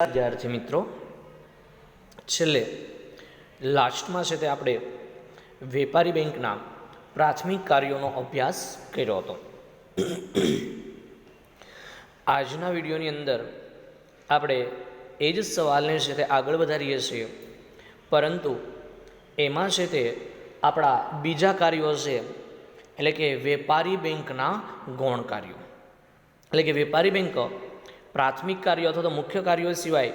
વિદ્યાર્થી મિત્રો, છેલ્લે લાસ્ટમાં છે તે આપણે વેપારી બેંકના પ્રાથમિક કાર્યોનો અભ્યાસ કર્યો હતો. આજના વિડીયોની અંદર આપણે એ જ સવાલને છે તે આગળ વધારીએ છીએ, પરંતુ એમાં છે તે આપણા બીજા કાર્યો છે, એટલે કે વેપારી બેંકના ગૌણ કાર્યો. એટલે કે વેપારી બેંક પ્રાથમિક કાર્યો અથવા તો મુખ્ય કાર્યો સિવાય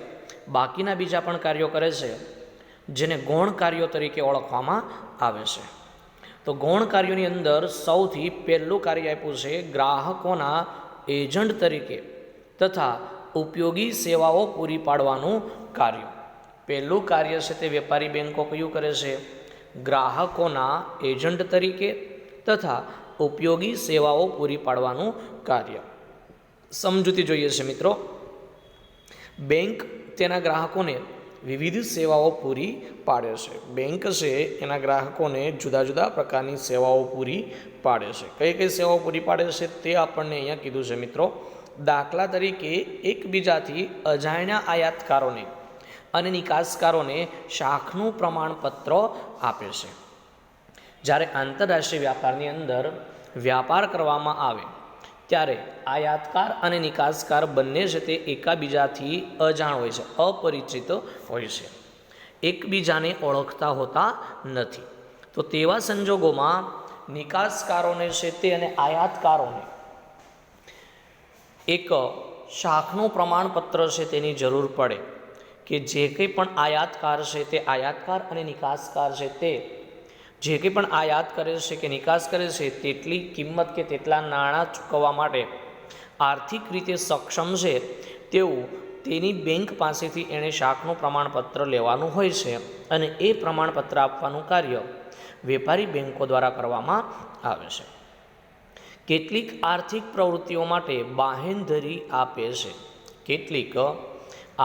બાકીના બીજા પણ કાર્યો કરે છે, જેને ગૌણ કાર્યો તરીકે ઓળખવામાં આવે છે. તો ગૌણ કાર્યોની અંદર સૌથી પહેલું કાર્ય આપ્યું છે ગ્રાહકોના એજન્ટ તરીકે તથા ઉપયોગી સેવાઓ પૂરી પાડવાનું કાર્ય. પહેલું કાર્ય છે તે વેપારી બેંકો કયું કરે છે? ગ્રાહકોના એજન્ટ તરીકે તથા ઉપયોગી સેવાઓ પૂરી પાડવાનું કાર્ય. સમજૂતી જોઈએ છે મિત્રો. બેંક તેના ગ્રાહકોને વિવિધ સેવાઓ પૂરી પાડે છે. બેંક છે એના ગ્રાહકોને જુદા જુદા પ્રકારની સેવાઓ પૂરી પાડે છે. કઈ કઈ સેવાઓ પૂરી પાડે છે તે આપણને અહીંયા કીધું છે મિત્રો. દાખલા તરીકે એકબીજાથી અજાણ્યા આયાતકારોને અને નિકાસકારોને શાખનું પ્રમાણપત્ર આપે છે. જ્યારે આંતરરાષ્ટ્રીય વ્યાપારની અંદર વ્યાપાર કરવામાં આવે ત્યારે આયાતકાર અને નિકાસકાર બંને છે તે એકબીજાથી અજાણ હોય છે, અપરિચિત હોય છે, એકબીજાને ઓળખતા હોતા નથી. તો તેવા સંજોગોમાં નિકાસકારોને છે તે અને આયાતકારોને એક શાખનું પ્રમાણપત્ર છે તેની જરૂર પડે કે જે કંઈ પણ આયાતકાર છે તે આયાતકાર અને નિકાસકાર છે તે જે કંઈ પણ આયાત કરે છે કે નિકાસ કરે છે તેટલી કિંમત કે તેટલા નાણાં ચૂકવવા માટે આર્થિક રીતે સક્ષમ છે તેવું તેની બેંક પાસેથી એણે શાખનું પ્રમાણપત્ર લેવાનું હોય છે, અને એ પ્રમાણપત્ર આપવાનું કાર્ય વેપારી બેંકો દ્વારા કરવામાં આવે છે. કેટલીક આર્થિક પ્રવૃત્તિઓ માટે બાહેંધરી આપે છે. કેટલીક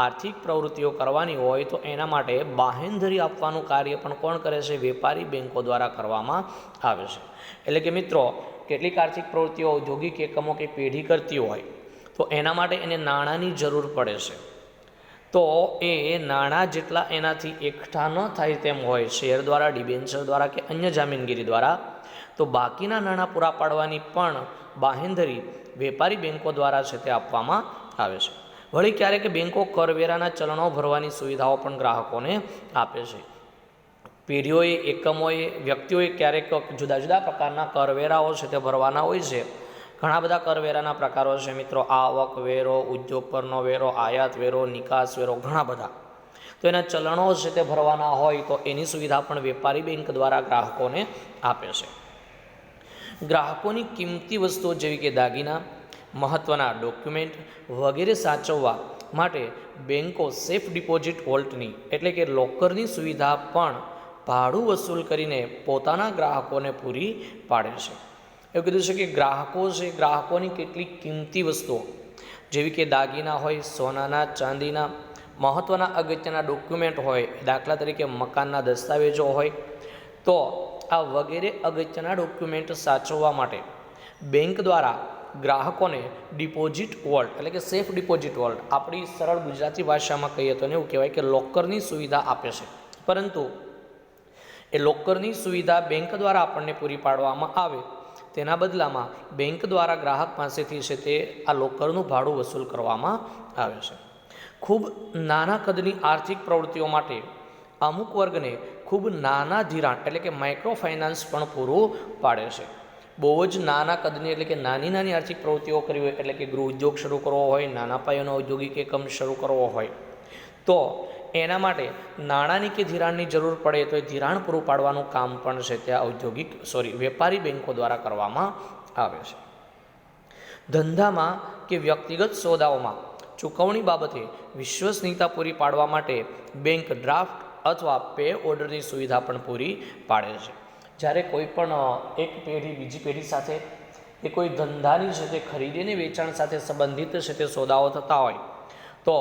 આર્થિક પ્રવૃત્તિઓ કરવાની હોય તો એના માટે બાહેંધરી આપવાનું કાર્ય પણ કોણ કરે છે? વેપારી બેંકો દ્વારા કરવામાં આવે છે. એટલે કે મિત્રો, કેટલીક આર્થિક પ્રવૃત્તિઓ ઔદ્યોગિક એકમો કે પેઢી કરતી હોય તો એના માટે એને નાણાંની જરૂર પડે છે. તો એ નાણાં જેટલા એનાથી એકઠા ન થાય તેમ હોય, શેર દ્વારા, ડિબેન્ચર દ્વારા કે અન્ય જામીનગીરી દ્વારા, તો બાકીના નાણાં પૂરા પાડવાની પણ બાહેંધરી વેપારી બેંકો દ્વારા છે તે આપવામાં આવે છે. વળી ક્યારેક બેંકો કરવેરાના ચલણો ભરવાની સુવિધાઓ પણ ગ્રાહકોને આપે છે. પેઢીઓએ, એકમોએ, વ્યક્તિઓએ ક્યારેક જુદા જુદા પ્રકારના કરવેરાઓ છે તે ભરવાના હોય છે. ઘણા બધા કરવેરાના પ્રકારો છે મિત્રો. આવક વેરો, ઉદ્યોગ પરનો વેરો, આયાત વેરો, નિકાસ વેરો, ઘણા બધા. તો એના ચલણો છે તે ભરવાના હોય તો એની સુવિધા પણ વેપારી બેંક દ્વારા ગ્રાહકોને આપે છે. ગ્રાહકોની કિંમતી વસ્તુઓ જેવી કે દાગીના, મહત્ત્વના ડોક્યુમેન્ટ વગેરે સાચવવા માટે બેંકો સેફ ડિપોઝિટ વોલ્ટની એટલે કે લોકરની સુવિધા પણ ભાડું વસૂલ કરીને પોતાના ગ્રાહકોને પૂરી પાડે છે. એવું કીધું છે કે ગ્રાહકો છે, ગ્રાહકોની કેટલીક કિંમતી વસ્તુઓ જેવી કે દાગીના હોય, સોનાના, ચાંદીના, મહત્ત્વના અગત્યના ડોક્યુમેન્ટ હોય, દાખલા તરીકે મકાનના દસ્તાવેજો હોય, તો આ વગેરે અગત્યના ડોક્યુમેન્ટ સાચવવા માટે બેંક દ્વારા ગ્રાહકોને ડિપોઝિટ વોલ્ટ એટલે કે સેફ ડિપોઝિટ વોલ્ટ, આપણી સરળ ગુજરાતી ભાષામાં કહીએ તો એવું કહેવાય કે લોકરની સુવિધા આપે છે. પરંતુ એ લોકરની સુવિધા બેંક દ્વારા આપણને પૂરી પાડવામાં આવે તેના બદલામાં બેંક દ્વારા ગ્રાહક પાસેથી છે તે આ લોકરનું ભાડું વસૂલ કરવામાં આવે છે. ખૂબ નાના કદની આર્થિક પ્રવૃત્તિઓ માટે અમુક વર્ગને ખૂબ નાના ધિરાણ એટલે કે માઇક્રો ફાઇનાન્સ પણ પૂરું પાડે છે. બહુ જ નાના કદની એટલે કે નાની નાની આર્થિક પ્રવૃત્તિઓ કરવી હોય, એટલે કે ગૃહ ઉદ્યોગ શરૂ કરવો હોય, નાના પાયાનો ઔદ્યોગિક એકમ શરૂ કરવો હોય, તો એના માટે નાણાંની કે ધિરાણની જરૂર પડે તો એ ધિરાણ પૂરું પાડવાનું કામ પણ છે ત્યાં વેપારી બેંકો દ્વારા કરવામાં આવે છે. ધંધામાં કે વ્યક્તિગત સોદાઓમાં ચૂકવણી બાબતે વિશ્વસનીયતા પૂરી પાડવા માટે બેંક ડ્રાફ્ટ અથવા પે ઓર્ડરની સુવિધા પણ પૂરી પાડે છે. જ્યારે કોઈ પણ એક પેઢી બીજી પેઢી સાથે એ કોઈ ધંધાની છે તે ખરીદી અને વેચાણ સાથે સંબંધિત છે તે સોદાઓ થતા હોય તો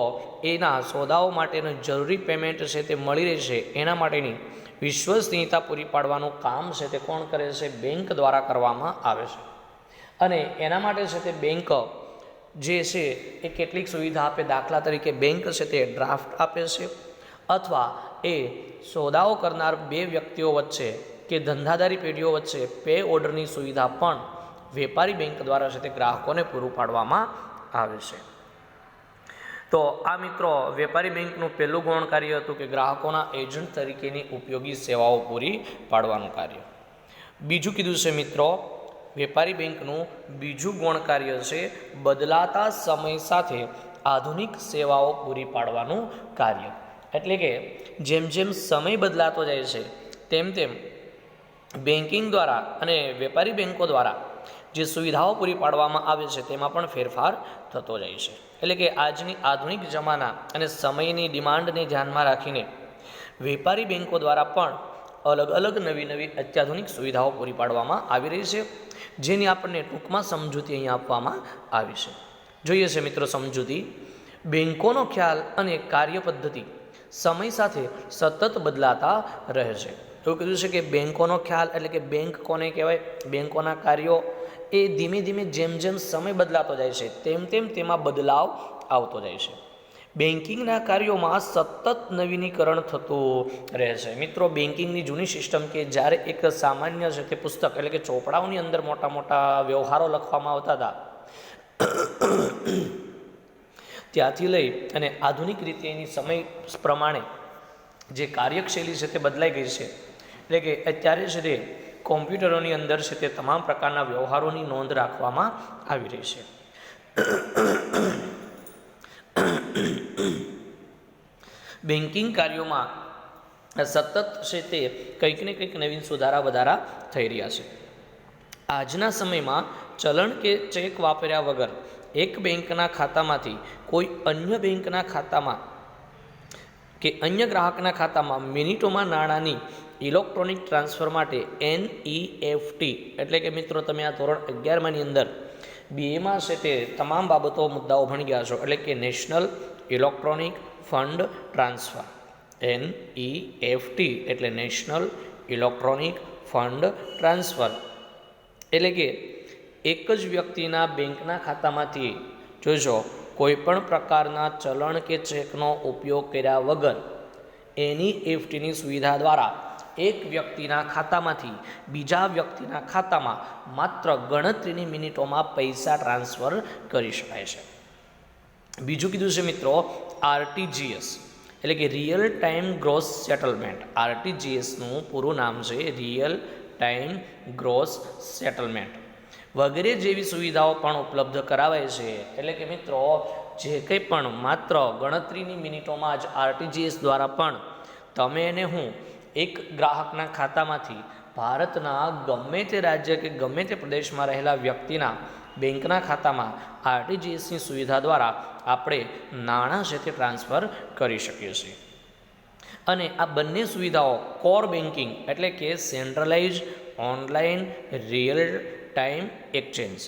એના સોદાઓ માટેનું જરૂરી પેમેન્ટ છે તે મળી રહેશે, એના માટેની વિશ્વસનીયતા પૂરી પાડવાનું કામ છે તે કોણ કરે છે? બેંક દ્વારા કરવામાં આવે છે. અને એના માટે છે તે બેંક જે છે એ કેટલીક સુવિધા આપે, દાખલા તરીકે બેંક છે તે ડ્રાફ્ટ આપે છે, અથવા એ સોદાઓ કરનાર બે વ્યક્તિઓ વચ્ચે કે ધંધાદારી પેઢીઓ વચ્ચે પે ઓર્ડરની સુવિધા પણ વેપારી બેંક દ્વારા છે તે ગ્રાહકોને પૂરું પાડવામાં આવે છે. તો આ મિત્રો વેપારી બેંકનું પહેલું ગૌણ કાર્ય હતું કે ગ્રાહકોના એજન્ટ તરીકેની ઉપયોગી સેવાઓ પૂરી પાડવાનું કાર્ય. બીજું કીધું છે મિત્રો, વેપારી બેંકનું બીજું ગૌણ કાર્ય છે બદલાતા સમય સાથે આધુનિક સેવાઓ પૂરી પાડવાનું કાર્ય. એટલે કે જેમ જેમ સમય બદલાતો જાય છે તેમ તેમ બેન્કિંગ દ્વારા અને વેપારી બેંકો દ્વારા જે સુવિધાઓ પૂરી પાડવામાં આવે છે તેમાં પણ ફેરફાર થતો જાય છે. એટલે કે આજની આધુનિક જમાના અને સમયની ડિમાન્ડને ધ્યાનમાં રાખીને વેપારી બેંકો દ્વારા પણ અલગ અલગ નવી નવી અત્યાધુનિક સુવિધાઓ પૂરી પાડવામાં આવી રહી છે, જેની આપણને ટૂંકમાં સમજૂતી અહીંયા આપવામાં આવી છે. જોઈએ છે મિત્રો સમજૂતી. બેંકોનો ખ્યાલ અને કાર્ય પદ્ધતિ સમય સાથે સતત બદલાતા રહે છે. એવું કીધું છે કે બેંકોનો ખ્યાલ એટલે કે બેંક કોને કહેવાય, બેંકોના કાર્યો એ ધીમે ધીમે જેમ જેમ સમય બદલાતો જાય છે તેમ તેમ તેમાં બદલાવ આવતો જાય છે. બેન્કિંગના કાર્યોમાં સતત નવીનીકરણ થતું રહે છે. મિત્રો બેન્કિંગની જૂની સિસ્ટમ કે જ્યારે એક સામાન્ય છે તે પુસ્તક એટલે કે ચોપડાઓની અંદર મોટા મોટા વ્યવહારો લખવામાં આવતા હતા, ત્યાંથી લઈ અને આધુનિક રીતે એની સમય પ્રમાણે જે કાર્યશૈલી છે તે બદલાઈ ગઈ છે. એટલે કે અત્યારે છે તે કોમ્પ્યુટરોની અંદર છે તે તમામ પ્રકારના વ્યવહારોની નોંધ રાખવામાં આવી રહી છે. બેન્કિંગ કાર્યોમાં સતત છે તે કંઈક ને કંઈક નવીન સુધારા વધારા થઈ રહ્યા છે. આજના સમયમાં ચલણ કે ચેક વાપર્યા વગર એક બેંકના ખાતામાંથી કોઈ અન્ય બેંકના ખાતામાં કે અન્ય ગ્રાહકના ખાતામાં મિનિટોમાં નાણાંની ઇલેક્ટ્રોનિક ટ્રાન્સફર માટે NEFT એટલે કે મિત્રો તમે આ ધોરણ 11માની અંદર BAમાં છે તે તમામ બાબતો મુદ્દાઓ ભણી ગયા છો. એટલે કે national electronic fund transfer, NEFT એટલે નેશનલ ઇલેક્ટ્રોનિક ફંડ ટ્રાન્સફર. એટલે કે એક જ વ્યક્તિના બેંકના ખાતામાંથી જોજો કોઈ પણ પ્રકારના ચલણ કે ચેકનો ઉપયોગ કર્યા વગર NEFTની સુવિધા દ્વારા એક વ્યક્તિના ખાતામાંથી બીજા વ્યક્તિના ખાતામાં માત્ર ગણતરીની મિનિટોમાં પૈસા ટ્રાન્સફર કરી શકાય છે. બીજું કીધું છે મિત્રો RTGS એટલે કે રિયલ ટાઈમ ગ્રોસ સેટલમેન્ટ. RTGSનું પૂરું નામ છે રિયલ ટાઈમ ગ્રોસ સેટલમેન્ટ વગેરે જેવી સુવિધાઓ પણ ઉપલબ્ધ કરાવાય છે. એટલે કે મિત્રો જે કંઈ પણ માત્ર ગણતરીની મિનિટોમાં જ RTGS દ્વારા પણ તમે અને હું એક ગ્રાહકના ખાતામાંથી ભારતના ગમે તે રાજ્ય કે ગમે તે પ્રદેશમાં રહેલા વ્યક્તિના બેંકના ખાતામાં RTGSની સુવિધા દ્વારા આપણે નાણાં છે તે ટ્રાન્સફર કરી શકીએ છીએ. અને આ બંને સુવિધાઓ કોર બેન્કિંગ એટલે કે centralize online real time exchange.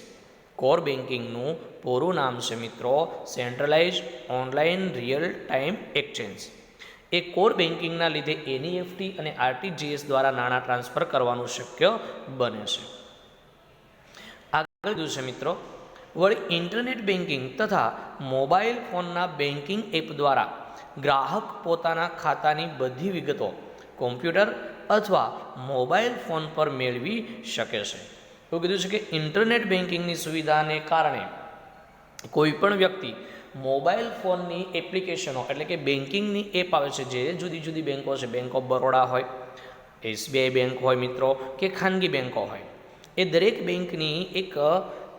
Core બેન્કિંગનું પૂરું નામ છે મિત્રો centralize online real time exchange. એ કોર બેન્કિંગના લીધે NEFT અને RTGS દ્વારા નાણાં ટ્રાન્સફર કરવાનું શક્ય બને છે. આગળ છે મિત્રો વળી ઇન્ટરનેટ બેન્કિંગ તથા મોબાઈલ ફોનના બેન્કિંગ એપ દ્વારા ગ્રાહક પોતાના ખાતાની બધી વિગતો કોમ્પ્યુટર અથવા મોબાઈલ ફોન પર મેળવી શકે છે. એવું કીધું છે કે ઇન્ટરનેટ બેન્કિંગની સુવિધાને કારણે કોઈ પણ વ્યક્તિ મોબાઈલ ફોનની એપ્લિકેશનો એટલે કે બેન્કિંગની એપ આવે છે, જે જુદી જુદી બેન્કો છે, બેંક ઓફ બરોડા હોય, SBI બેંક હોય મિત્રો કે ખાનગી બેન્કો હોય, એ દરેક બેંકની એક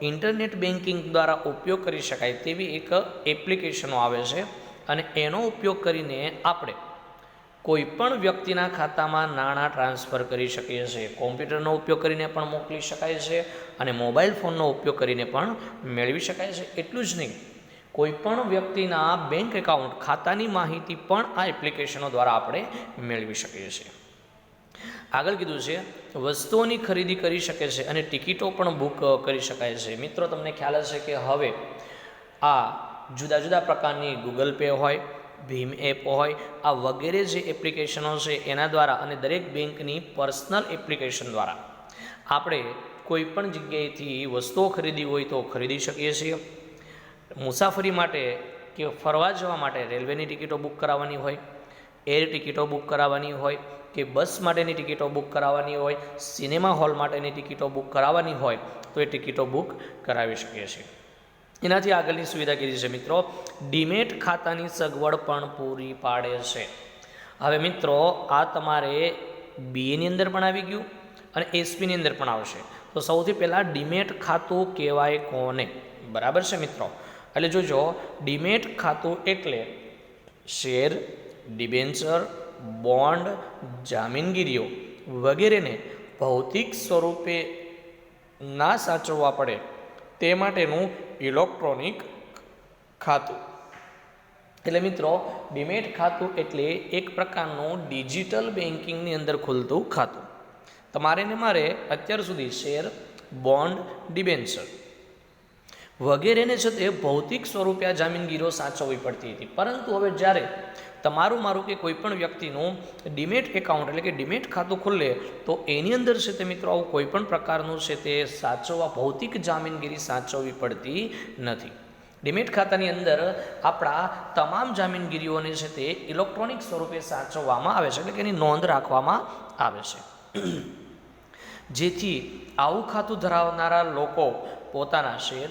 ઇન્ટરનેટ બેન્કિંગ દ્વારા ઉપયોગ કરી શકાય તેવી એક એપ્લિકેશનો આવે છે. અને એનો ઉપયોગ કરીને આપણે કોઈ પણ વ્યક્તિના ખાતામાં નાણાં ટ્રાન્સફર કરી શકીએ છીએ. કોમ્પ્યુટરનો ઉપયોગ કરીને પણ મોકલી શકાય છે અને મોબાઈલ ફોનનો ઉપયોગ કરીને પણ મેળવી શકાય છે. એટલું જ નહીં, કોઈ પણ વ્યક્તિના બેંક એકાઉન્ટ ખાતાની માહિતી પણ આ એપ્લિકેશનો દ્વારા આપણે મેળવી શકીએ છીએ. આગળ કીધું છે વસ્તુઓની ખરીદી કરી શકે છે અને ટિકિટો પણ બુક કરી શકાય છે. મિત્રો તમને ખ્યાલ હશે કે હવે આ જુદા જુદા પ્રકારની ગૂગલ પે હોય, ભીમ એપ હોય, આ વગેરે જે એપ્લિકેશનો છે એના દ્વારા અને દરેક બેંકની પર્સનલ એપ્લિકેશન દ્વારા આપણે કોઈ પણ જગ્યાએથી વસ્તુઓ ખરીદી હોય તો ખરીદી શકીએ છીએ. મુસાફરી માટે કે ફરવા જવા માટે રેલવેની ટિકિટો બુક કરાવવાની હોય, એર ટિકિટો બુક કરાવવાની હોય કે બસ માટેની ટિકિટો બુક કરાવવાની હોય, સિનેમા હોલ માટેની ટિકિટો બુક કરાવવાની હોય તો એ ટિકિટો બુક કરાવી શકીએ છીએ. એનાથી આગળની સુવિધા કીધી છે મિત્રો, ડીમેટ ખાતાની સગવડ પણ પૂરી પાડે છે. હવે મિત્રો આ તમારે બીએની અંદર પણ આવી ગયું અને એસપીની અંદર પણ આવશે. તો સૌથી પહેલાં ડીમેટ ખાતું કહેવાય કોને? બરાબર છે મિત્રો. એટલે જોજો, ડીમેટ ખાતું એટલે શેર, ડિબેન્ચર, બોન્ડ, જામીનગીરીઓ વગેરેને ભૌતિક સ્વરૂપે ના સાચવવા પડે તે માટેનું ઇલેક્ટ્રોનિક ખાતું. એટલે મિત્રો ડીમેટ ખાતું એટલે એક પ્રકારનું ડિજિટલ બેન્કિંગની અંદર ખુલતું ખાતું. તમારે ને મારે અત્યાર સુધી શેર, બોન્ડ, ડિબેન્ચર વગેરેને છે તે ભૌતિક સ્વરૂપે આ જામીનગીરીઓ સાચવવી પડતી હતી. પરંતુ હવે જ્યારે તમારું મારું કે કોઈ પણ વ્યક્તિનું ડીમેટ એકાઉન્ટ એટલે કે ડીમેટ ખાતું ખુલે તો એની અંદર છે તે મિત્રો આવું કોઈ પણ પ્રકારનું છે તે સાચવવા ભૌતિક જામીનગીરી સાચવવી પડતી નથી. ડીમેટ ખાતાની અંદર આપણા તમામ જામીનગીરીઓને છે તે ઇલેક્ટ્રોનિક સ્વરૂપે સાચવવામાં આવે છે, એટલે કે એની નોંધ રાખવામાં આવે છે. જેથી આવું ખાતું ધરાવનારા લોકો પોતાના શેર,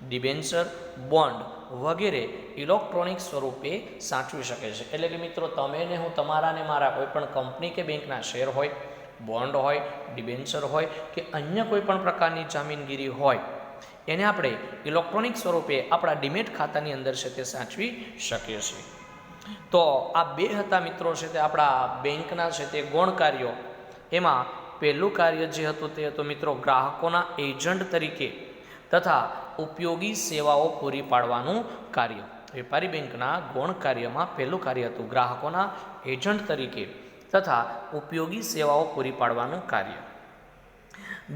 ડિબેન્ચર, બોન્ડ વગેરે ઇલેક્ટ્રોનિક સ્વરૂપે સાચવી શકે છે. એટલે કે મિત્રો તમે ને હું, તમારા ને મારા કોઈ પણ કંપની કે બેંકના શેર હોય, બોન્ડ હોય, ડિબેન્ચર હોય કે અન્ય કોઈ પણ પ્રકારની જામીનગીરી હોય એને આપણે ઇલેક્ટ્રોનિક સ્વરૂપે આપણા ડીમેટ ખાતાની અંદર છે તે સાચવી શકીએ છીએ. તો આ બે હતા મિત્રો છે તે આપણા બેંકના છે તે ગૌણ કાર્યો. એમાં પહેલું કાર્ય જે હતું તે હતું મિત્રો ગ્રાહકોના એજન્ટ તરીકે તથા ઉપયોગી સેવાઓ પૂરી પાડવાનું કાર્ય. વેપારી બેંકના ગૌણ કાર્યમાં પહેલું કાર્ય હતું ગ્રાહકોના એજન્ટ તરીકે તથા ઉપયોગી સેવાઓ પૂરી પાડવાનું કાર્ય.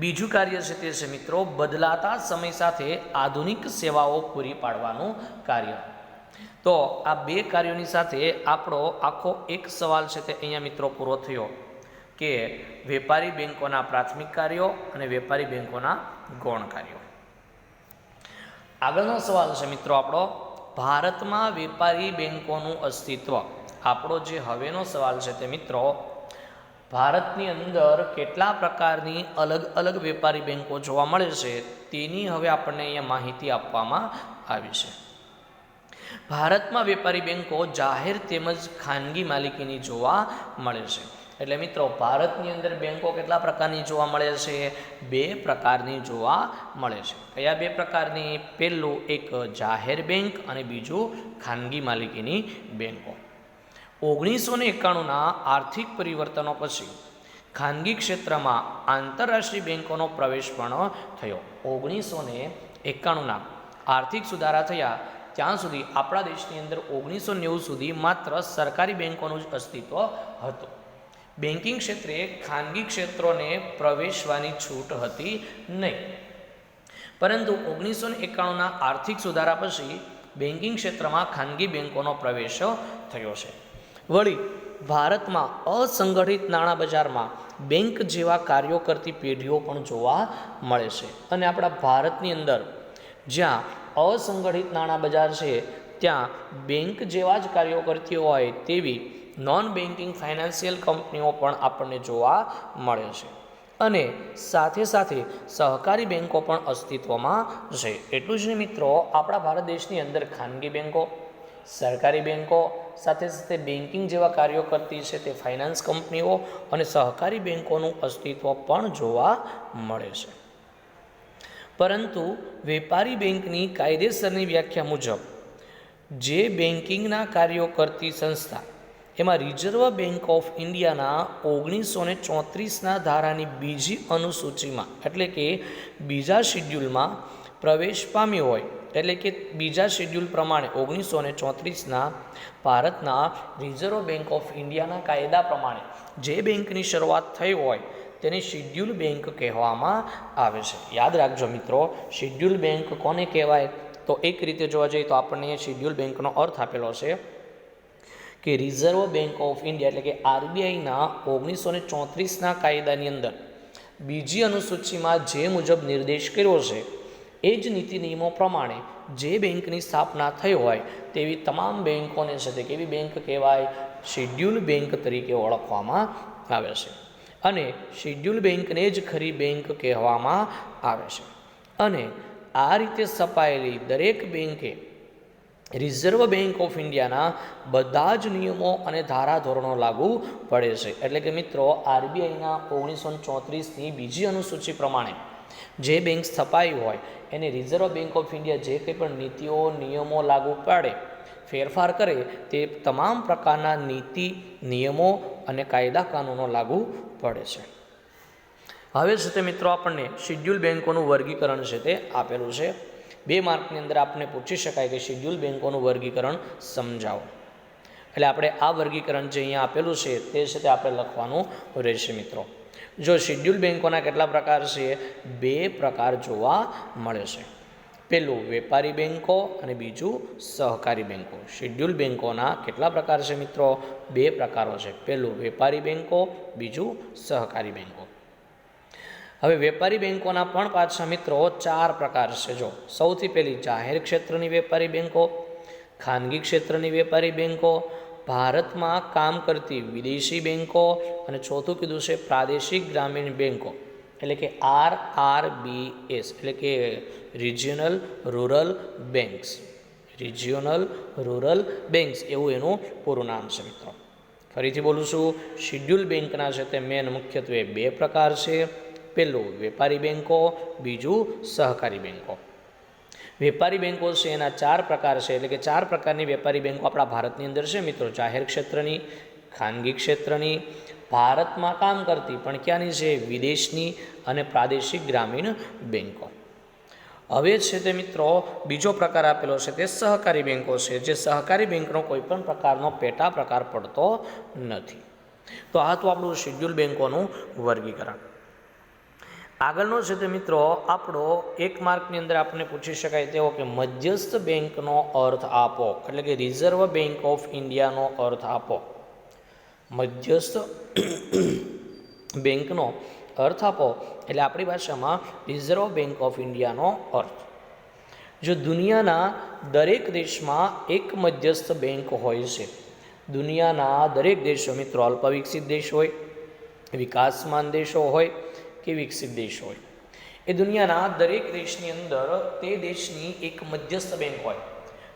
બીજું કાર્ય છે તે છે મિત્રો બદલાતા સમય સાથે આધુનિક સેવાઓ પૂરી પાડવાનું કાર્ય. તો આ બે કાર્યોની સાથે આપણો આખો એક સવાલ છે તે અહીંયા મિત્રો પૂરો થયો કે વેપારી બેંકોના પ્રાથમિક કાર્યો અને વેપારી બેંકોના ગૌણ કાર્યો. આગળનો સવાલ છે મિત્રો આપણો, ભારતમાં વેપારી બેંકોનું અસ્તિત્વ. આપણો જે હવેનો સવાલ છે તે મિત્રો, ભારતની અંદર કેટલા પ્રકારની અલગ અલગ વેપારી બેંકો જોવા મળે છે તેની હવે આપણને અહીંયા માહિતી આપવામાં આવી છે. ભારતમાં વેપારી બેંકો જાહેર તેમજ ખાનગી માલિકીની જોવા મળે છે. એટલે મિત્રો ભારતની અંદર બેંકો કેટલા પ્રકારની જોવા મળે છે? બે પ્રકારની જોવા મળે છે. કયા બે પ્રકારની? પહેલું એક જાહેર બેંક અને બીજું ખાનગી માલિકીની બેંકો. 1991ના આર્થિક પરિવર્તનો પછી ખાનગી ક્ષેત્રમાં આંતરરાષ્ટ્રીય બેંકોનો પ્રવેશ પણ થયો. 1991ના આર્થિક સુધારા થયા ત્યાં સુધી આપણા દેશની અંદર 1990 સુધી માત્ર સરકારી બેંકોનું જ અસ્તિત્વ હતું. બેન્કિંગ ક્ષેત્રે ખાનગી ક્ષેત્રોને પ્રવેશવાની છૂટ હતી નહીં. પરંતુ 1991ના આર્થિક સુધારા પછી બેન્કિંગ ક્ષેત્રમાં ખાનગી બેંકોનો પ્રવેશ થયો છે. વળી ભારતમાં અસંગઠિત નાણાં બજારમાં બેંક જેવા કાર્યો કરતી પેઢીઓ પણ જોવા મળે છે. અને આપણા ભારતની અંદર જ્યાં અસંગઠિત નાણાં બજાર છે ત્યાં બેંક જેવા જ કાર્યો કરતી હોય તેવી નોન બેન્કિંગ ફાઇનાન્શિયલ કંપનીઓ પણ આપણને જોવા મળે છે. અને સાથે સાથે સહકારી બેંકો પણ અસ્તિત્વમાં છે. એટલું જ નહીં મિત્રો, આપણા ભારત દેશની અંદર ખાનગી બેંકો, સરકારી બેંકો સાથે સાથે બેન્કિંગ જેવા કાર્યો કરતી છે તે ફાઇનાન્સ કંપનીઓ અને સહકારી બેંકોનું અસ્તિત્વ પણ જોવા મળે છે. પરંતુ વેપારી બેંકની કાયદેસરની વ્યાખ્યા મુજબ જે બેન્કિંગના કાર્યો કરતી સંસ્થા એમાં રિઝર્વ બેંક ઓફ ઇન્ડિયાના 1934ના ધારાની બીજી અનુસૂચિમાં એટલે કે બીજા શિડ્યુલમાં પ્રવેશ પામ્યો હોય, એટલે કે બીજા શિડ્યુલ પ્રમાણે 1934ના ભારતના રિઝર્વ બેંક ઓફ ઇન્ડિયાના કાયદા પ્રમાણે જે બેંકની શરૂઆત થઈ હોય તેને શિડ્યુલ બેંક કહેવામાં આવે છે. યાદ રાખજો મિત્રો, શિડ્યુલ બેંક કોને કહેવાય? તો એક રીતે જોવા જઈએ તો આપણને શિડ્યુલ બેંકનો અર્થ આપેલો છે કે રિઝર્વ બેંક ઓફ ઇન્ડિયા એટલે કે આરબીઆઈના 1934ના કાયદાની અંદર બીજી અનુસૂચિમાં જે મુજબ નિર્દેશ કર્યો છે એ જ નીતિ નિયમો પ્રમાણે જે બેંકની સ્થાપના થઈ હોય તેવી તમામ બેંકોને છે તે કેવી બેંક કહેવાય? શિડ્યુલ બેંક તરીકે ઓળખવામાં આવે છે. અને શિડ્યુલ બેંકને જ ખરી બેંક કહેવામાં આવે છે. અને આ રીતે સ્થપાયેલી દરેક બેંકે રિઝર્વ બેંક ઓફ ઇન્ડિયાના બધા જ નિયમો અને ધારાધોરણો લાગુ પડે છે. એટલે કે મિત્રો, આરબીઆઈના 1934ની બીજી અનુસૂચિ પ્રમાણે જે બેંક સ્થપાઈ હોય એને રિઝર્વ બેંક ઓફ ઇન્ડિયા જે કંઈ પણ નીતિઓ નિયમો લાગુ પાડે, ફેરફાર કરે, તે તમામ પ્રકારના નીતિ નિયમો અને કાયદા કાનૂનો લાગુ પડે છે. હવે છે તે મિત્રો આપણને શિડ્યુલ બેંકોનું વર્ગીકરણ છે તે આપેલું છે. 2 માર્કની અંદર આપને પૂછી શકાય કે શિડ્યુલ બેંકોનું વર્ગીકરણ સમજાવો. એટલે આપણે આ વર્ગીકરણ જે અહીંયા આપેલું છે તે છે તે આપણે લખવાનું રહેશે મિત્રો. જો શિડ્યુલ બેંકોના કેટલા પ્રકાર છે? 2 પ્રકાર જોવા મળે છે. પહેલું વેપારી બેંકો અને બીજું સહકારી બેંકો. શિડ્યુલ બેંકોના કેટલા પ્રકાર છે મિત્રો? 2 પ્રકારો છે. પહેલું વેપારી બેંકો, બીજું સહકારી બેંકો. હવે વેપારી બેંકોના પણ પાછા મિત્રો 4 પ્રકાર છે. જો સૌથી પહેલી જાહેર ક્ષેત્રની વેપારી બેંકો, ખાનગી ક્ષેત્રની વેપારી બેંકો, ભારતમાં કામ કરતી વિદેશી બેંકો, અને ચોથું કીધું છે પ્રાદેશિક ગ્રામીણ બેંકો, એટલે કે RRBS, એટલે કે regional rural banks. Regional rural banks એવું એનું પૂરું નામ છે મિત્રો. ફરીથી બોલું છું, શિડ્યુલ બેંકના છે તે મેન મુખ્યત્વે 2 પ્રકાર છે. પહેલું વેપારી બેંકો, બીજું સહકારી બેંકો. વેપારી બેંકો છે એના 4 પ્રકાર છે. એટલે કે 4 પ્રકારની વેપારી બેંકો આપણા ભારતની અંદર છે મિત્રો. જાહેર ક્ષેત્રની, ખાનગી ક્ષેત્રની, ભારતમાં કામ કરતી પણ ક્યાંની છે? વિદેશની, અને પ્રાદેશિક ગ્રામીણ બેંકો. હવે છે તે મિત્રો બીજો પ્રકાર આપેલો છે તે સહકારી બેંકો છે, જે સહકારી બેંકનો કોઈ પણ પ્રકારનો પેટા પ્રકાર પડતો નથી. તો આ તો આપણું શિડ્યુલ બેંકોનું વર્ગીકરણ. આગળનો છે તે મિત્રો આપણો 1 માર્કની અંદર આપણને પૂછી શકાય તેવો કે મધ્યસ્થ બેંકનો અર્થ આપો. એટલે કે રિઝર્વ બેંક ઓફ ઇન્ડિયાનો અર્થ આપો. મધ્યસ્થ બેંકનો અર્થ આપો એટલે આપણી ભાષામાં રિઝર્વ બેંક ઓફ ઇન્ડિયાનો અર્થ. જો દુનિયાના દરેક દેશમાં એક મધ્યસ્થ બેંક હોય છે, દુનિયાના દરેક દેશો મિત્રો, અલ્પવિકસિત દેશ હોય, વિકાસમાન દેશો હોય કે વિકસિત દેશ હોય, એ દુનિયાના દરેક દેશની અંદર તે દેશની એક મધ્યસ્થ બેંક હોય,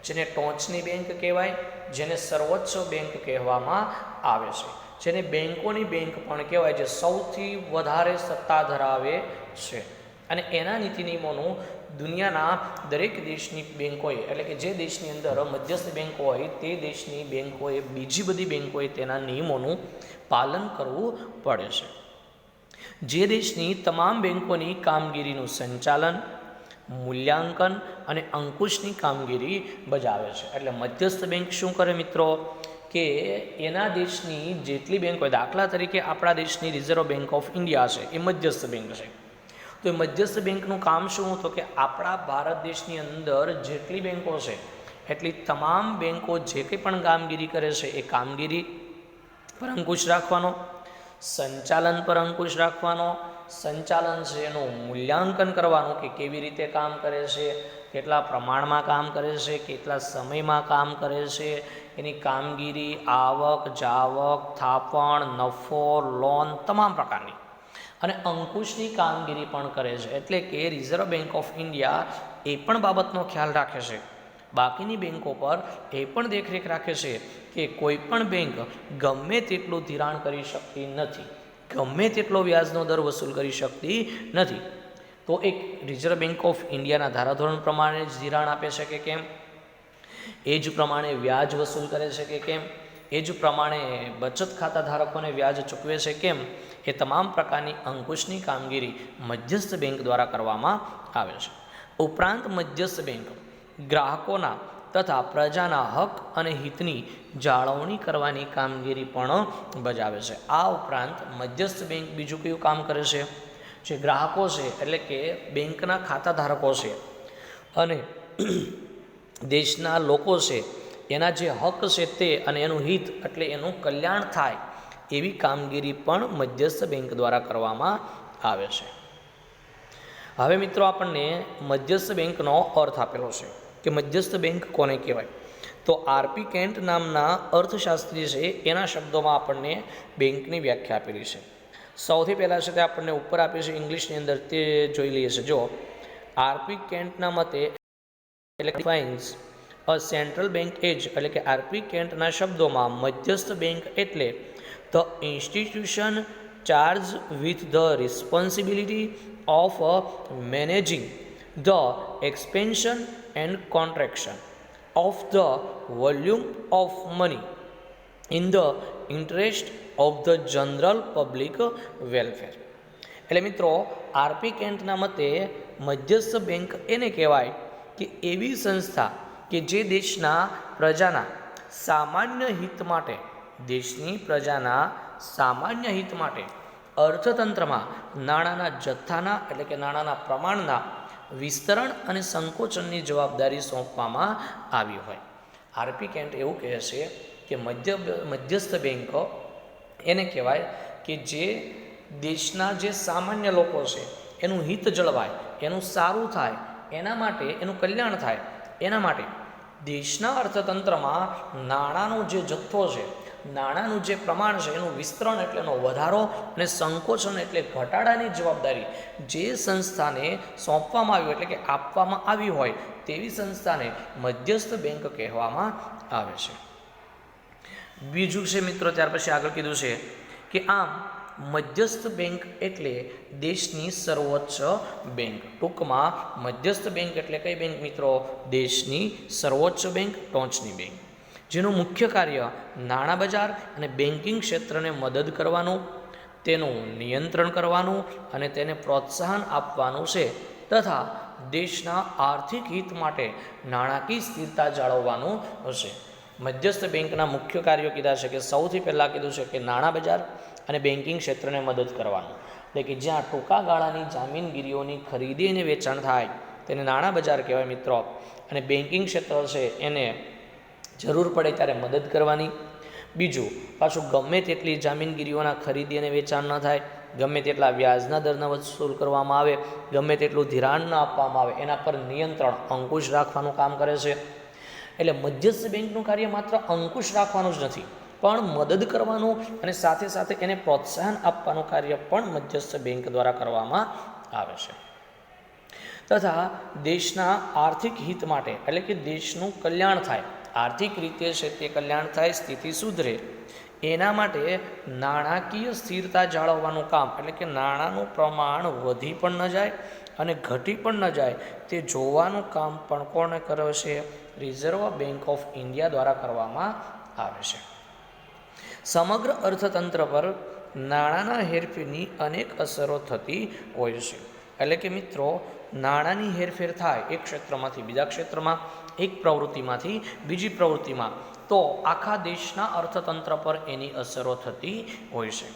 જેને ટોચની બેંક કહેવાય, જેને સર્વોચ્ચ બેંક કહેવામાં આવે છે, જેને બેંકોની બેંક પણ કહેવાય, જે સૌથી વધારે સત્તા ધરાવે છે. અને એના નીતિ નિયમોનું દુનિયાના દરેક દેશની બેંકોએ, એટલે કે જે દેશની અંદર મધ્યસ્થ બેંકો હોય તે દેશની બેંકોએ, બીજી બધી બેંકોએ તેના નિયમોનું પાલન કરવું પડે છે. જે દેશની તમામ બેંકોની કામગીરીનું સંચાલન, મૂલ્યાંકન અને અંકુશની કામગીરી બજાવે છે. એટલે મધ્યસ્થ બેંક શું કરે મિત્રો? કે એના દેશની જેટલી બેંક હોય, દાખલા તરીકે આપણા દેશની રિઝર્વ બેંક ઓફ ઇન્ડિયા છે, એ મધ્યસ્થ બેંક છે. તો એ મધ્યસ્થ બેંકનું કામ શું? તો કે આપણા ભારત દેશની અંદર જેટલી બેંકો છે એટલી તમામ બેંકો જે કંઈ પણ કામગીરી કરે છે એ કામગીરી પર અંકુશ રાખવાનો, સંચાલન પર અંકુશ રાખવાનો, સંચાલન છે એનું મૂલ્યાંકન કરવાનું કે કેવી રીતે કામ કરે છે, કેટલા પ્રમાણમાં કામ કરે છે, કેટલા સમયમાં કામ કરે છે, એની કામગીરી, આવક જાવક, થાપણ, નફો, લોન, તમામ પ્રકારની, અને અંકુશની કામગીરી પણ કરે છે. એટલે કે રિઝર્વ બેંક ઓફ ઇન્ડિયા એ પણ બાબતનો ખ્યાલ રાખે છે, બાકીની બેંકો પર એ પણ દેખરેખ રાખે છે કે કોઈ પણ બેંક ગમે તેટલું ધિરાણ કરી શકતી નથી, ગમે તેટલો વ્યાજનો દર વસૂલ કરી શકતી નથી. તો એક રિઝર્વ બેંક ઓફ ઇન્ડિયાના ધારાધોરણ પ્રમાણે જ ધિરાણ આપે છે કે કેમ, એ જ પ્રમાણે વ્યાજ વસૂલ કરે છે કે કેમ, એ જ પ્રમાણે બચત ખાતા ધારકોને વ્યાજ ચૂકવે છે કેમ, એ તમામ પ્રકારની અંકુશની કામગીરી મધ્યસ્થ બેંક દ્વારા કરવામાં આવે છે. ઉપરાંત મધ્યસ્થ બેંક ગ્રાહકોના તથા પ્રજાના હક અને હિતની જાળવણી કરવાની કામગીરી પણ બજાવે છે. આ ઉપરાંત મધ્યસ્થ બેંક બીજું કયું કામ કરે છે? જે ગ્રાહકો છે, એટલે કે બેંકના ખાતા ધારકો છે અને દેશના લોકો છે, એના જે હક છે તે અને એનું હિત, એટલે એનું કલ્યાણ થાય એવી કામગીરી પણ મધ્યસ્થ બેંક દ્વારા કરવામાં આવે છે. હવે મિત્રો આપણને મધ્યસ્થ બેંકનો અર્થ આપેલો છે. કે મધ્યસ્થ બેંક કોને કહેવાય? તો આરપી કેન્ટ નામના અર્થશાસ્ત્રી છે એના શબ્દોમાં આપણને બેંકની વ્યાખ્યા આપેલી છે. સૌથી પહેલાં છે તે આપણને ઉપર આપી છે ઇંગ્લિશની અંદર, તે જોઈ લઈએ છે. જો આરપી કેન્ટના મતે ડિફાઇન્સ અ સેન્ટ્રલ બેંક એજ, એટલે કે આરપી કેન્ટના શબ્દોમાં મધ્યસ્થ બેંક એટલે the institution charge with the responsibility of managing the expansion and contraction of the volume of money in the interest of the general public welfare. એટલે મિત્રો RP કેન્ટના મતે મધ્યસ્થ bank એને કહેવાય કે એવી સંસ્થા કે જે દેશના પ્રજાના સામાન્ય હિત માટે, દેશની પ્રજાના સામાન્ય હિત માટે અર્થતંત્રમાં નાણાંના જથ્થાના એટલે કે નાણાંના પ્રમાણના વિસ્તરણ અને સંકોચનની જવાબદારી સોંપવામાં આવી હોય. આરપી કેન્ટ એવું કહે છે કે મધ્યસ્થ બેંક એને કહેવાય કે જે દેશના જે સામાન્ય લોકો છે એનું હિત જળવાય, એનું સારું થાય, એના માટે એનું કલ્યાણ થાય, એના માટે દેશના અર્થતંત્રમાં નાણાંનો જે જથ્થો છે, નાણાંનું જે પ્રમાણ છે એનું વિસ્તરણ એટલે એનો વધારો અને સંકોચન એટલે ઘટાડાની જવાબદારી જે સંસ્થાને સોંપવામાં આવ્યું એટલે કે આપવામાં આવી હોય તેવી સંસ્થાને મધ્યસ્થ બેંક કહેવામાં આવે છે. બીજું છે મિત્રો, ત્યાર પછી આગળ કીધું છે કે આમ મધ્યસ્થ બેંક એટલે દેશની સર્વોચ્ચ બેંક. ટૂંકમાં મધ્યસ્થ બેંક એટલે કઈ બેંક મિત્રો? દેશની સર્વોચ્ચ બેંક, ટોચની બેંક, જેનું મુખ્ય કાર્ય નાણાં બજાર અને બેન્કિંગ ક્ષેત્રને મદદ કરવાનું, તેનું નિયંત્રણ કરવાનું અને તેને પ્રોત્સાહન આપવાનું છે તથા દેશના આર્થિક હિત માટે નાણાકીય સ્થિરતા જાળવવાનું હશે. મધ્યસ્થ બેંકના મુખ્ય કાર્યો કીધા છે કે સૌથી પહેલાં કીધું છે કે નાણાં બજાર અને બેન્કિંગ ક્ષેત્રને મદદ કરવાનું, એટલે કે જ્યાં ટૂંકા ગાળાની જામીનગીરીઓની ખરીદી અને વેચાણ થાય તેને નાણાં બજાર કહેવાય મિત્રો. અને બેન્કિંગ ક્ષેત્ર છે એને જરૂર પડે ત્યારે મદદ કરવાની. બીજું પાછું ગમે તેટલી જામીનગીરીઓના ખરીદી અને વેચાણ ન થાય, ગમે તેટલા વ્યાજના દરના વસૂલ કરવામાં આવે, ગમે તેટલું ધિરાણ ન આપવામાં આવે, એના પર નિયંત્રણ, અંકુશ રાખવાનું કામ કરે છે. એટલે મધ્યસ્થ બેંકનું કાર્ય માત્ર અંકુશ રાખવાનું જ નથી, પણ મદદ કરવાનું અને સાથે સાથે એને પ્રોત્સાહન આપવાનું કાર્ય પણ મધ્યસ્થ બેંક દ્વારા કરવામાં આવે છે. તથા દેશના આર્થિક હિત માટે એટલે કે દેશનું કલ્યાણ થાય, આર્થિક રીતે છે તે કલ્યાણ થાય, સ્થિતિ સુધરે, એના માટે નાણાકીય સ્થિરતા જાળવવાનું કામ એટલે કે નાણાંનું પ્રમાણ વધી પણ ન જાય અને ઘટી પણ ન જાય તે જોવાનું કામ પણ કોણે કરે છે? રિઝર્વ બેંક ઓફ ઇન્ડિયા દ્વારા કરવામાં આવે છે. સમગ્ર અર્થતંત્ર પર નાણાંના હેરફેરની અનેક અસરો થતી હોય છે. એટલે કે મિત્રો નાણાંની હેરફેર થાય એક ક્ષેત્રમાંથી બીજા ક્ષેત્રમાં, એક પ્રવૃત્તિમાંથી બીજી પ્રવૃત્તિમાં, તો આખા દેશના અર્થતંત્ર પર એની અસરો થતી હોય છે,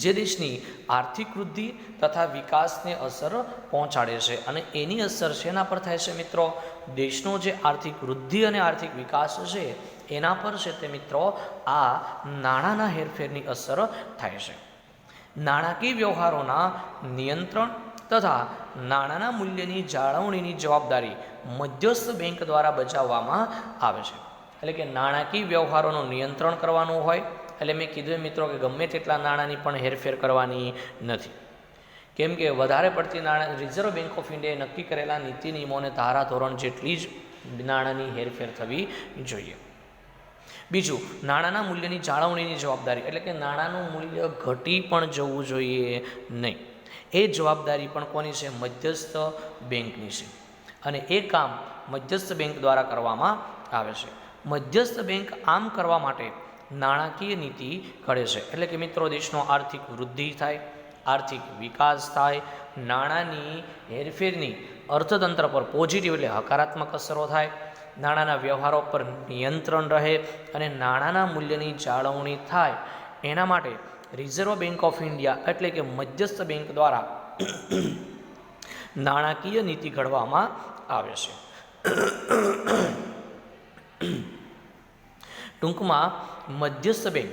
જે દેશની આર્થિક વૃદ્ધિ તથા વિકાસને અસર પહોંચાડે છે. અને એની અસર શેના પર થાય છે મિત્રો? દેશનો જે આર્થિક વૃદ્ધિ અને આર્થિક વિકાસ છે એના પર છે તે મિત્રો આ નાણાંના હેરફેરની અસર થાય છે. નાણાકીય વ્યવહારોના નિયંત્રણ તથા નાણાંના મૂલ્યની જાળવણીની જવાબદારી મધ્યસ્થ બેંક દ્વારા બજાવવામાં આવે છે. એટલે કે નાણાકીય વ્યવહારોનું નિયંત્રણ કરવાનું હોય, એટલે મેં કીધું મિત્રો કે ગમે તેટલા નાણાંની પણ હેરફેર કરવાની નથી, કેમ કે વધારે પડતી નાણાં રિઝર્વ બેંક ઓફ ઇન્ડિયાએ નક્કી કરેલા નીતિ નિયમોને ધારાધોરણ જેટલી જ નાણાંની હેરફેર થવી જોઈએ. બીજું, નાણાંના મૂલ્યની જાળવણીની જવાબદારી એટલે કે નાણાંનું મૂલ્ય ઘટી પણ જવું જોઈએ નહીં, એ જવાબદારી પણ કોની છે? મધ્યસ્થ બેંકની છે. અને એ કામ મધ્યસ્થ બેંક દ્વારા કરવામાં આવે છે. મધ્યસ્થ બેંક આમ કરવા માટે નાણાકીય નીતિ ઘડે છે. એટલે કે મિત્રો દેશનો આર્થિક વૃદ્ધિ થાય, આર્થિક વિકાસ થાય, નાણાંની હેરફેરની અર્થતંત્ર પર પોઝિટિવ એટલે હકારાત્મક અસરો થાય, નાણાંના વ્યવહારો પર નિયંત્રણ રહે અને નાણાંના મૂલ્યની જાળવણી થાય, એના માટે રિઝર્વ બેંક ઓફ ઇન્ડિયા એટલે કે મધ્યસ્થ બેંક દ્વારા નાણાકીય નીતિ ઘડવામાં આવે છે. ટૂંકમાં મધ્યસ્થ બેંક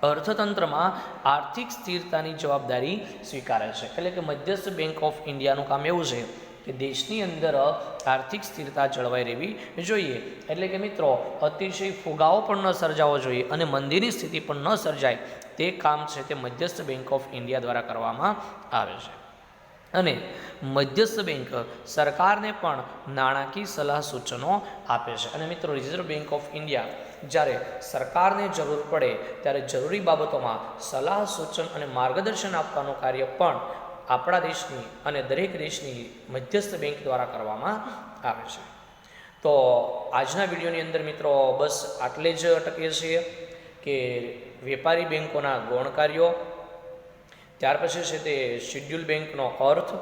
અર્થતંત્રમાં આર્થિક સ્થિરતાની જવાબદારી સ્વીકારે છે. એટલે કે મધ્યસ્થ બેંક ઓફ ઇન્ડિયાનું કામ એવું છે કે દેશની અંદર આર્થિક સ્થિરતા જળવાઈ રહેવી જોઈએ. એટલે કે મિત્રો અતિશય ફુગાવો પણ ન સર્જાવો જોઈએ અને મંદીની સ્થિતિ પણ ન સર્જાય તે કામ છે તે મધ્યસ્થ બેંક ઓફ ઇન્ડિયા દ્વારા કરવામાં આવે છે. અને મધ્યસ્થ બેંક સરકારને પણ નાણાકીય સલાહ સૂચનો આપે છે. અને મિત્રો રિઝર્વ બેંક ઓફ ઇન્ડિયા જ્યારે સરકારને જરૂર પડે ત્યારે જરૂરી બાબતોમાં સલાહ સૂચન અને માર્ગદર્શન આપવાનું કાર્ય પણ આપણા દેશની અને દરેક દેશની મધ્યસ્થ બેંક દ્વારા કરવામાં આવે છે. તો આજના વિડીયોની અંદર મિત્રો બસ આટલે જ અટકીએ છીએ કે વેપારી બેંકોના ગૌણકાર્યો, ત્યાર પછી છે તે શિડ્યુલ બેંકનો અર્થ,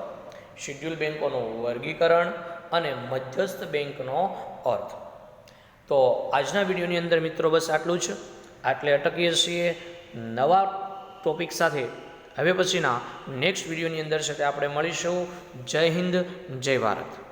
શિડ્યુલ બેંકોનું વર્ગીકરણ અને મધ્યસ્થ બેંકનો અર્થ. તો આજના વિડીયોની અંદર મિત્રો બસ આટલું જ, આટલે અટકીએ છીએ. નવા ટોપિક સાથે હવે પછીના નેક્સ્ટ વિડીયોની અંદર છે તે આપણે મળીશું. જય હિન્દ, જય ભારત.